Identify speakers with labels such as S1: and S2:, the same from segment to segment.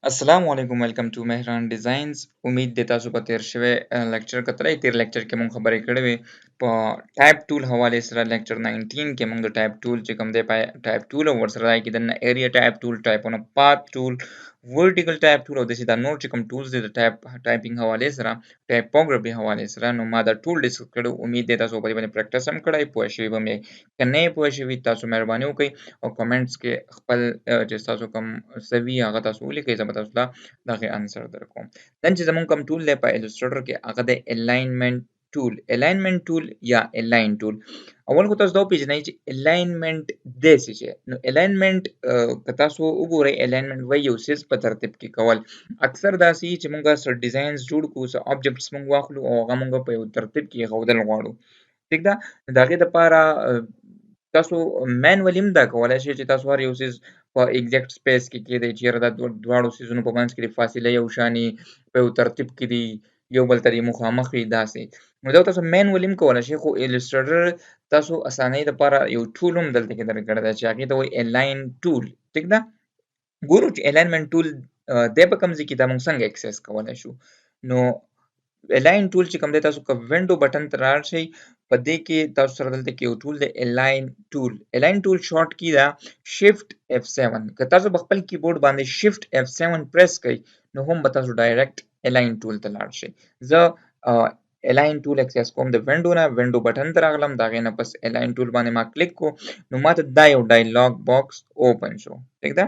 S1: السلام علیکم ویلکم ټو مهران ډیزاینز امید د تاسو په تیر شوی لیکچر کتلای تیر لیکچر کې مونږ خبرې کړې وې په ټایپ ټول حواله سره لیکچر 19 کې مونږ د ټایپ ټول چې کوم دی ټایپ ټول او ورسره راځي کې د ایریا ټایپ ټول ټایپونه پات ټول ورټیکل ټایپ ټول او د سیدا نور چې کوم ټولز دي د ټایپینګ حواله سره ټایپوګرافي حواله سره نو ما دا ټول ډیسکس کړو امید دی تاسو په دې باندې پریکټیس هم کړئ پوه شوي به مې کنه پوه شوي تاسو مهرباني وکړئ او کمنټس کې خپل چې تاسو کوم سوي هغه تاسو ولیکئ زه به تاسو ته دغه انسر درکوم نن چې زمونږ کوم ټول دی په الستریټر کې هغه د الاینمنت ټول یا الاین ټول اول خو تاسو دا وپېژنئ چې الاینمنت دی څه شی نو الاینمنت که تاسو وګورئ الاینمنت وایي یو څیز په ترتیب کې کول اکثر داسې چې مونږ څه ډیزاینز جوړ کړو څه آبجکټس مونږ واخلو او هغه مونږ په یو ترتیب کې ایښودل غواړو ټیک ده د هغې دپاره تاسو مینولی هم دا کولی شئ چې تاسو هر یو څیز په ایگزیکټ سپیس کې کېدی چې یاره دا دواړو څیزونو په منځ کې د فاصله یو شانې په یو ترتیب کې دي یو بل ته یې مخامخ وي داسې نو دا تاسو مینولی هم کولی شئ خو الستریټر تاسو اسانۍ دپاره یو ټول هم دلته کې درکړی دی چې هغې ته وایي الاین ټول ټیک ده ګورو چې الاینمنت ټول دی په کوم ځای کې دا موږ څنګه اکسس کولی شو نو الاین ټول چې کوم دی تاسو که وینډو بټن ته لاړ شئ په دې کې تاسو سره دلته کې یو ټول دی الاین ټول شارټ کی دا شفت F7 که تاسو په خپل کیبورډ باندې شفت F7 پریس کړئ نو هم به تاسو ډایرکټ الاین ټول ته لاړ شئ زه الاین ټول اکسس کوم د وینډو نه وینډو بټن ته راغلم د هغې نه پس الاین ټول باندې ما کلیک کو نو ماته دا یو ډایلاګ باکس اوپن شو ټیک ده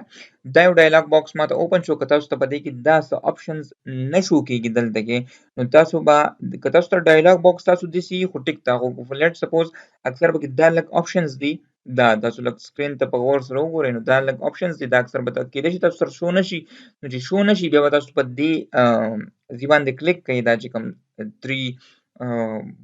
S1: دا یو ډایلاګ باکس ماته اوپن شو که تاسو ته په دې کې دا څه آپشنز نه شو کېږي دلته کې نو تاسو به که تاسو ته ډایلاګ باکس تاسو داسې خو ټیک ده خو لیټ سپوز اکثر پکې دا لږ آپشنز دي دا تاسو لږ سکرین ته په غور سره وګورئ نو دا لږ آپشنز دي دا اکثر به کېدای شي تاسو سره شو نه شي نو چې شو نه شي بیا به تاسو په دې ځای باندې کلیک کوئ دا چې کوم 3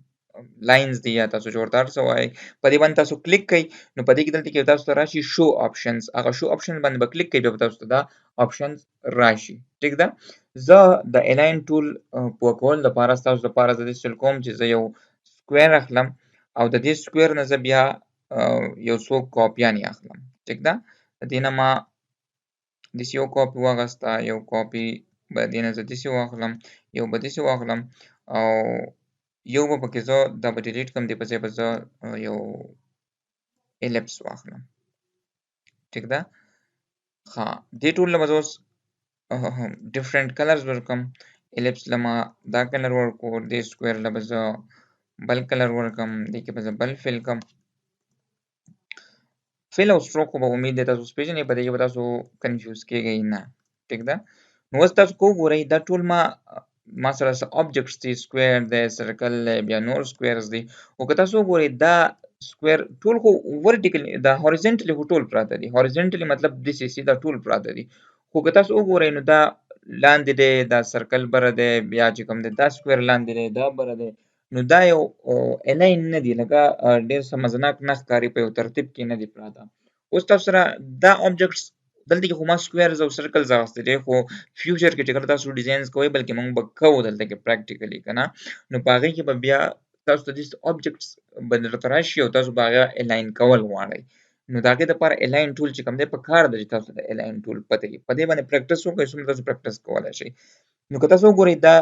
S1: لاینز دي یا تاسو چې ورته هر څه وایئ په دې باندې تاسو کلیک کوئ نو په دې کې دلته کې تاسو ته راشي شو آپشنز هغه شو آپشنز باندې به کلیک کوئ بیا به تاسو ته دا آپشنز راشي ټیک ده زه د الاین ټول پوه کولو دپاره ستاسو دپاره زه داسې چل کوم چې زه یو سکویر اخلم او د دې سکویر نه زه بیا یو څو کاپیانې اخلم ټیک ده د دې نه ما داسې یو کاپي واخسته یو کاپي به دې نه زه داسې واخلم یو به داسې واخلم او یو به پکې زه دا به ډیلیټ کړم دې په ځای به زه یو ایلپس واخلم ټیک ده ښه دې ټول له به زه اوس ډفرنٹ کلرز ورکم ایلپس له ما دا کلر ورکو دې سکویر له به زه بل کلر ورکم دې کې به زه بل فل کم فل او سټروک خو به امید دی تاسو اوس پېژنئ په دې کې به تاسو کنفیوز کېږئ نه ټیک ده نو اوس تاسو که وګورئ دا ټول ما سره څه آبجکټس دي سکویر دی سرکل دی بیا نور سکویرز دي خو که تاسو وګورئ دا سکویر ټول خو ورټیکل دا هوریزنټلی خو ټول پراته دي هوریزنټلی مطلب داسې سیده ټول پراته دي خو که تاسو وګورئ نو دا لاندې دی دا سرکل بره دی بیا چې کوم دی دا سکویر لاندې دی دا بره دی نو دا یو الاین نه دي لکه ډېر څه مزناک نه ښکاري په یو ترتیب کې نه دي پراته اوس تاسو سره دا آبجکټس دلته کې خو ما سکویرز او سرکلز اخیستي دي خو فیوچر کې چې کله تاسو ډیزاینز کوئ بلکې موږ به کوو دلته کې پریکټیکلي که نه نو په هغې کې به بیا تاسو ته داسې آبجکټس به درته راشي او تاسو به هغه الاین کول غواړئ نو د هغې دپاره الاین ټول چې کوم دی په کار ده چې تاسو د الاین ټول پته وي په دې باندې پریکټس وکړئ څومره تاسو پریکټس کولی شئ نو که تاسو وګورئ دا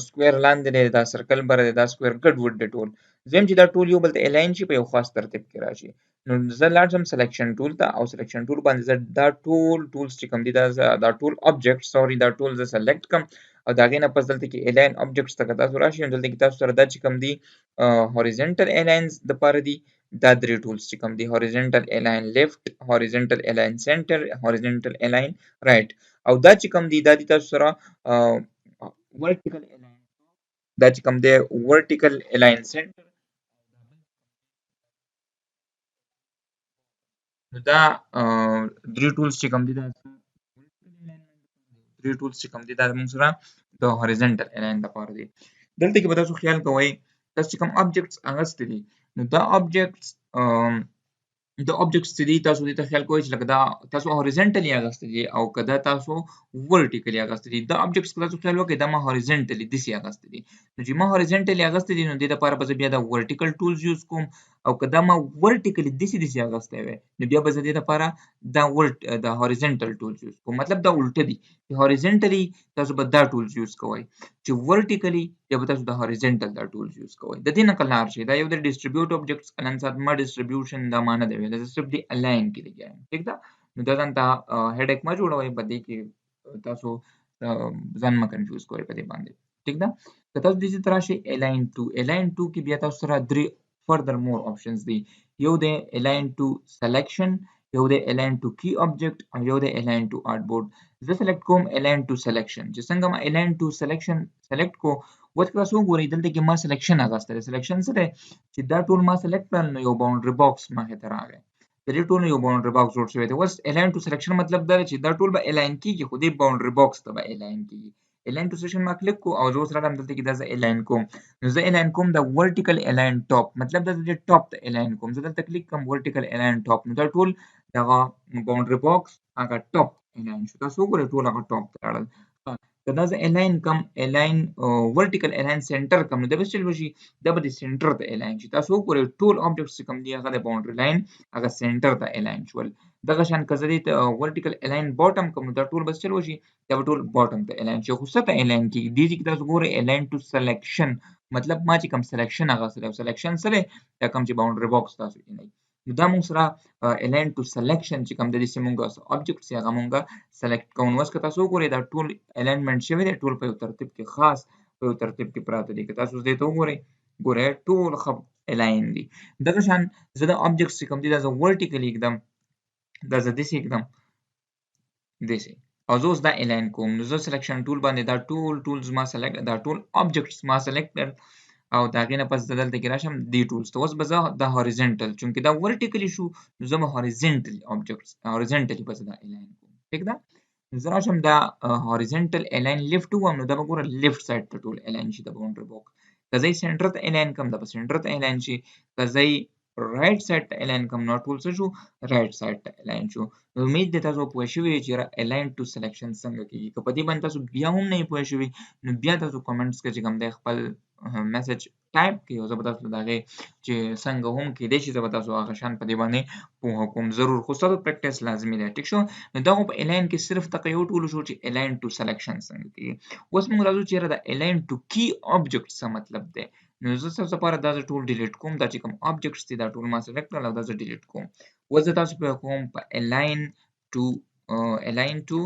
S1: سکویر لاندې دی دا سرکل بره دی دا سکویر ګډ وډ دی ټول زه چې دا ټول یو بل ته الاین شي په یو خاص ترتیب کې راشي نو زه لاړ شم سلیکشن ټول ته او سلیکشن ټول باندې زه دا ټول ټولز چې کوم دي دا ټول آبجکټ سوري دا ټول زه سلیکټ کړم او د هغې نه پس دلته کې الاین آبجکټس ته که تاسو راشئ نو دلته کې تاسو سره دا چې کوم دي هوریزنټل الاینز دپاره دي دا درې ټولز چې کوم دي هوریزنټل الاین لیفت هوریزنټل الاین سنټر هوریزنټل الاین رایټ او دا چې کوم دي دا دي تاسو سره ورټیکل الاین دا چې کوم دی ورټیکل الاین سنټر نو دا درې ټولز چې کوم دي دا درې ټولز چې کوم دي دا زموږ سره د هوریزنټل الاین دپاره دي دلته کې به تاسو خیال کوئ تاسو چې کوم آبجکټس اخیستي دي نو دا آبجکټس چې دي تاسو دې ته خیال کوئ چې لکه دا تاسو هوریزنټلي اخیستي دي او که دا تاسو ورټیکلي اخیستي دي دا آبجکټس که تاسو خیال وکړئ دا ما هوریزنټلي داسې اخیستي دي نو چې ما هوریزنټلي اخیستي دي نو دې دپاره به زه بیا دا ورټیکل ټولز یوز کوم او که دا ما ورټیکلی دسی اغستی وی نو بیا به زه دې دپاره دا هوریزنټل ټولز یوز کوم. مطلب دا الټه دي چې هوریزنټلی تاسو به دا ټولز یوز کوئ، چې ورټیکلی بیا به تاسو د هوریزنټل دا ټولز یوز کوئ. د دې نه کلار شي دا یو د ډیسټریبیوټ آبجیکټس نن سات ما ډیسټریبیوشن دا معنی دی ویل، زه صرف دی الاین کې لګیا یم. ٹھیک ده، نو دا ځان ته هډ ایک ما جوړوئ، په دې کې تاسو ځان ما کنفیوز کوئ په دې باندې. ٹھیک ده، که تاسو دې ته راشئ الاین ټو کې بیا تاسو سره درې further more options دي. یو دی align to selection، یو دی align to key object، او یو دی align to artboard. زه select کوم align to selection. چې څنګه ما align to selection select کو، اوس تاسو وګورئ دلته کې ما selection اغسته دی. selection څه دی چې دا ټول ما select کړل نو یو باونډري باکس ما ته راغی، د دې ټول یو باونډري باکس جوړ شوی دی. اوس align to selection مطلب دا چې دا ټول به align کیږي، خو دې باونډري باکس ته به align کیږي. الاین ټو سیشن ما کلیک کو او زه اوس راغلم دلته کې دا زه الاین کوم، نو زه الاین کوم د ورټیکل الاین ټاپ، مطلب دا د ټاپ ته الاین کوم. زه دلته کلیک کوم ورټیکل الاین ټاپ، نو دا ټول دغه باونډري باکس هغه ټاپ الاین شو. تاسو وګورئ ټول هغه ټاپ ته لاړل. که دا زه الاین کوم الاین ورټیکل الاین سنټر کوم، نو دا به چل وشي دا به د سنټر ته الاین شي. تاسو وګورئ ټول آبجیکټس کوم دي هغه د باونډري لاین هغه سنټر ته الاین شول. دغه شان که زه دې ته ورټیکل الاین باټم کوم، نو دا ټول بس چل وشي دا به ټول باټم ته الاین شي. خو څه ته الاین کیږي دې کې تاسو ګورئ الاین ټو سلیکشن، مطلب ما چې کوم سلیکشن هغه سره سلیکشن سره دا کوم چې باونډري باکس تاسو یې نه، نو دا موږ سره الاین ټو سلیکشن چې کوم د دې سیمونګه آبجیکټس هغه مونږه سلیکټ کوو. اوس که تاسو وګورئ دا ټول الاینمنت شوی دی، ټول په یو ترتیب کې خاص په یو ترتیب کې پراته دي. که تاسو دې ته وګورئ ګورئ ټول خپ الاین دي. دغه شان زه د آبجیکټس چې کوم دي دا زه ورټیکلی اکدم دا زه داسې اکدم داسې، او زه اوس دا الاین کوم، نو زه سلیکشن ټول باندې دا ټول ټولز ما سلیکټ، دا ټول آبجیکټس ما سلیکټ کړل، او د هغې نه پس زه دلته کې راشم دې ټولز ته. اوس به زه دا هوریزنټل چونکې دا ورټیکلی شو، نو زه به هوریزنټلی آبجیکټس هوریزنټلی به زه دا الاین کوم. ٹھیک ده، نو زه راشم دا هوریزنټل الاین لیفټ ووم، نو دا به ګوره لیفټ سایډ ته ټول الاین شي د باونډري باکس. که زه یې سنټر ته الاین کوم دا به سنټر ته الاین شي، که زه یې رائټ سایډ ته الاین کوم نو ټول څه شو رائټ سایډ ته الاین شو. امید ده تاسو پوه شوي چې الاین ټو سلیکشن څنګه کیږي. که په دې باندې تاسو بیا هم نه پوه شوي نو بیا تاسو کمنټس کې چې کوم دی خپل میسج ټایپ کړئ، او زه به تاسو د هغې چې څنګه هم کیدای شي زه به تاسو هغه شان په دې باندې پوهه کوم ضرور، خو ستاسو پریکټس لازمي دی. ټیک شو، نو دا خو په الاین کې صرف دغه یو ټول شو چې الاین ټو سلیکشن څنګه کیږي. اوس موږ راځو چې د الاین ټو کی آبجیکټ څه مطلب دی. نو زه ستاسو لپاره دا زه ټول ډیلیټ کوم، دا چې کوم آبجیکټس دي دا ټول ما سلیکټ کړل او دا زه ډیلیټ کوم. اوس زه تاسو په کوم په الاین ټو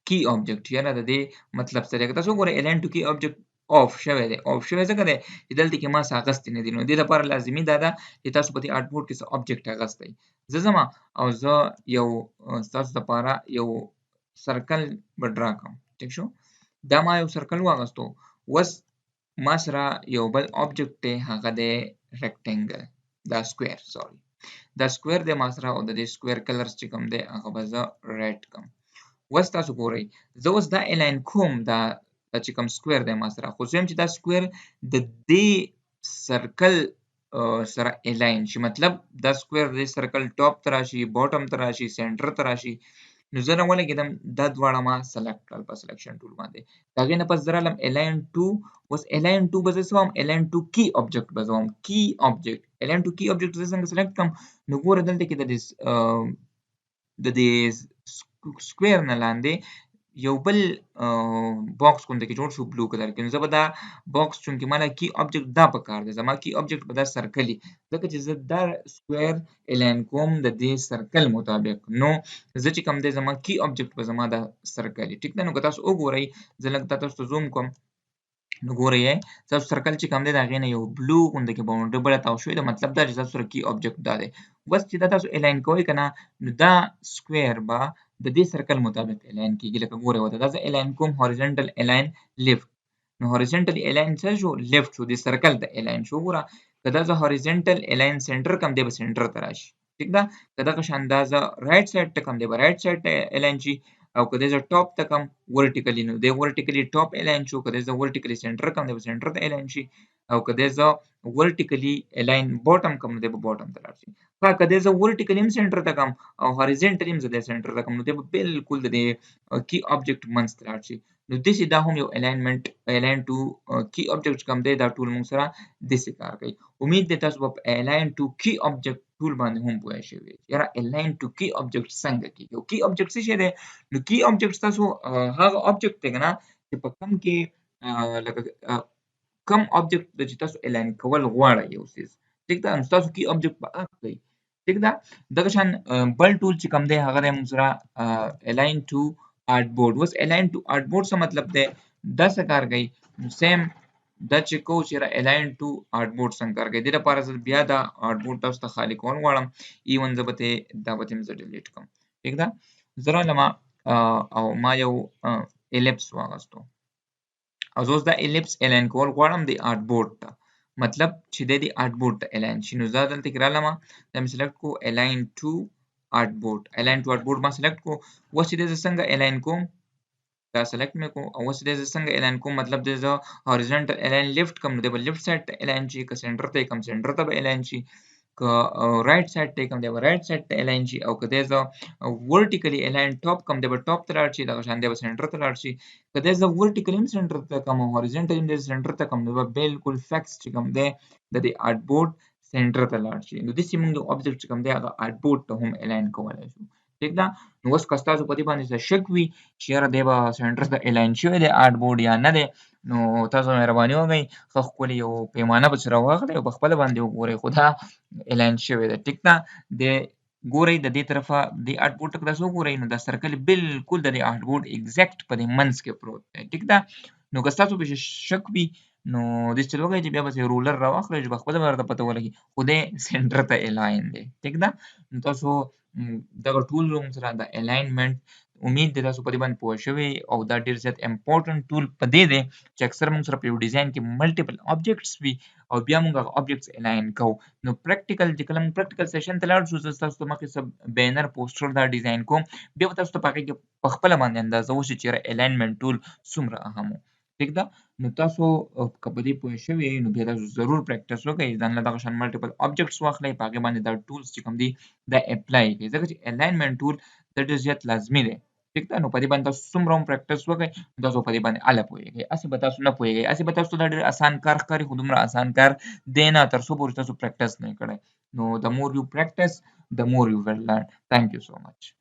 S1: کی آبجیکټ، یعنی د دې مطلب څه دی. تاسو وګورئ الاین ټو کی آبجیکټ آف شوی دی. آف شوی ځکه دی چې دلته کې ما څه اخیستي نه دي، نو دې لپاره لازمي دا ده چې تاسو په دې آرټبورډ کې څه آبجیکټ اخیستی. زه ځم او زه یو ستاسو لپاره یو سرکل به ډرا کوم. ټیک شو، دا ما یو سرکل واخیستو. اوس ما سره یو بل آبجیکټ دی هغه دی ریکټینګل، دا سکویر سوري دا سکویر دی ما سره، او د دې سکویر کلرز چې کوم دی هغه به زه ریډ کوم. اوس تاسو ګورئ زه اوس دا الاین کوم دا چې کوم سکویر دی ما سره، خو زه یم چې دا سکویر د دې سرکل سره الاین شي، مطلب دا سکویر د سرکل ټاپ ته راشي، باټم ته راشي، سنټر ته راشي. نو زه راولګېدم دا دواړه ما سلیکټ کړل په سلیکشن ټول باندې. د هغې نه پس زه رالم الاین ټو. اوس الاین ټو به زه څه وم الاین ټو کی آبجیکټ به زه وم کی آبجیکټ. الاین ټو کی آبجیکټ زه څنګه سلیکټ کړم، نو ګوره دلته کې د دې سکویر نه لاندې یو بل باکس کوم کې جوړ شو بلو کلر کې، نو زه به دا باکس چونکې مالا کی آبجیکټ دا پکار دی، زما کی آبجیکټ به دا سرکل وي، ځکه چې زه دا سکویر الاین کوم د دې سرکل مطابق، نو زه چې کوم دی زما کی آبجیکټ به زما دا سرکل وي. ټیک ده، نو که تاسو وګورئ زه لږ دا تاسو ته زوم کوم، نو ګورئ تاسو سرکل چې کوم دی د هغې نه یو بلو غونډه کې باونډري بله تاو شوې ده، مطلب دا چې تاسو سره کی آبجیکټ دا دی. بس چې دا تاسو الاین کوئ که نه، نو دا سکویر به د دې سرکل مطابق الاین کیږي. لکه ګورئ ورته دا زه الاین کوم هوریزنټل الاین لیفټ، نو هوریزنټلی الاین څه شو لیفټ شو، دې سرکل ته الاین شو. ګوره که دا زه هوریزنټل الاین سنټر کوم دی به سنټر ته راشي. ټیک ده، که دغه شان دا زه رائټ سایډ ته کوم دی به رائټ سایډ ته الاین شي، او که زه ټاپ ته کوم ورټیکلی نو دی ورټیکلی ټاپ الاین شو، که زه ورټیکلی سنټر کوم دی به سنټر ته الاین شي، او که زه ورټیکلی الاین باټم کوم نو دی به باټم ته لاړ شي. که زه ورټیکلی هم سنټر ته کوم او هوریزنټلی هم زه د سنټر ته کوم نو دی به بالکل د دې کی آبجیکټ منځ ته لاړ شي. نو داسې دا هم یو الاینمنت الاین ټو کی آبجیکټ کوم دی دا ټول موږ سره داسې کار کوي. امید دی تاسو په الاین ټو کی آبجیکټ ټول باندې هم پوه شئ. یاره الاین ټو کی آبجیکټ څنګه کیږي؟ یو کی آبجیکټ څه شی دی؟ نو کی آبجیکټ تاسو هغه آبجیکټ دی کنه چې په کوم کې لکه کم آبجیکټ چې تاسو الاین کول غواړئ یو څیز ټیک ده، نو تاسو کی آبجیکټ په اخ کوي ټیک ده. دغه شان بل ټول چې کوم دی هغه دی موږ سره الاین ټو آرټ بورډ. اوس الاین ټو آرټ بورډ څه مطلب دی؟ دا څه کار کوي؟ سیم دا چې کو چې الاین ټو آرټ بورډ څنګه کار کوي، د لپاره زه بیا دا آرټ بورډ تاسو ته خالی کول غواړم. ایون زه به دا به زه ډیلیټ کوم ټیک ده. زه رالم او ما یو الیپس واغستو او زه اوس دا الیپس الاین کول غواړم د آرټ بورډ ته، مطلب چې د آرټ بورډ ته الاین شي. نو زه دلته کې رالم دا مې سلیکټ کو الاین ټو آرټ بورډ. الاین ټو آرټ بورډ ما سلیکټ کو. اوس چې زه څنګه الاین کوم دا سلیکټ مې کو او اوس زه څنګه الاین کوم مطلب د زه هوریزونټل الاین لیفت کوم نو د لیفت سایډ ته الاین شي، که سنټر ته کوم سنټر ته به الاین شي، که رائټ سایډ ته کوم دی به رائټ سایډ ته الاین شي، او که زه ورټیکلی الاین ټاپ کوم دی به ټاپ ته لاړ شي، دغه شان دی به سنټر ته لاړ شي. که زه ورټیکلی هم سنټر ته کوم او هوریزونټلی هم سنټر ته کوم نو به بالکل فکس چې کوم دی د آرټ بورډ سنټر ته لاړ شي. نو داسې موږ یو آبجیکټ چې کوم دی هغه آرټ بورډ ته هم الاین کولی شو ټیک ده. نو اوس که ستاسو په دې باندې څه شک وي چې یاره دی به سنټر ته الاین شوی دی آرټ بورډ یا نه دی، نو تاسو مهرباني وکړئ ښه ښکلې یو پیمانه پسې راواخلئ او په خپله باندې وګورئ خو دا الاین شوی دی ټیک ده. د ګورئ د دې طرفه د آرټ بورډ ته تاسو وګورئ نو دا سرکل بالکل د آرټ بورډ ایگزیکټ په دې منځ کې پروت دی ټیک ده. نو که ستاسو پسې شک وي نو داسې چل وکړئ چې بیا به رولر راواخلئ چې په خپله به درته پته ولګي خو دی سنټر ته الاین دی ټیک ده. نو تاسو دغه ټول موږ سره د الاینمنټ امید دی تاسو په دې باندې پوه شوي او دا ډېر زیات امپورټنټ ټول په دې دی چې اکثر موږ سره په یو ډیزاین کې ملټیپل آبجیکټس وي او بیا موږ هغه آبجیکټس الاین کوو. نو پریکټیکل چې کله موږ پریکټیکل سیشن ته لاړ شو زه ستاسو ته مخکې څه بینر پوسټر دا ډیزاین کوم، بیا به تاسو ته په هغې کې په خپله باندې اندازه وشي چې الاینمنټ ټول څومره اهم و ټیک ده. نو تاسو که په دې پوه شوي یئ نو بیا تاسو ضرور پریکټس وکړئ، ځان له دغه شان ملټیپل آبجیکټس واخلئ، په هغې باندې دا ټولز چې کوم دي دا اپلای کړئ ځکه چې الاینمنټ ټول دا ډېر زیات لازمي دی ټیک ده. نو په دې باندې تاسو څومره هم پریکټس وکړئ تاسو په دې باندې اله پوهېږئ، هسې به تاسو نه پوهېږئ، هسې به تاسو ته دا ډېر اسان کار ښکاري خو دومره اسان کار دی نه تر څو پورې تاسو پریکټس نه یې کړی. نو the more you practice the more you will learn. Thank you so much.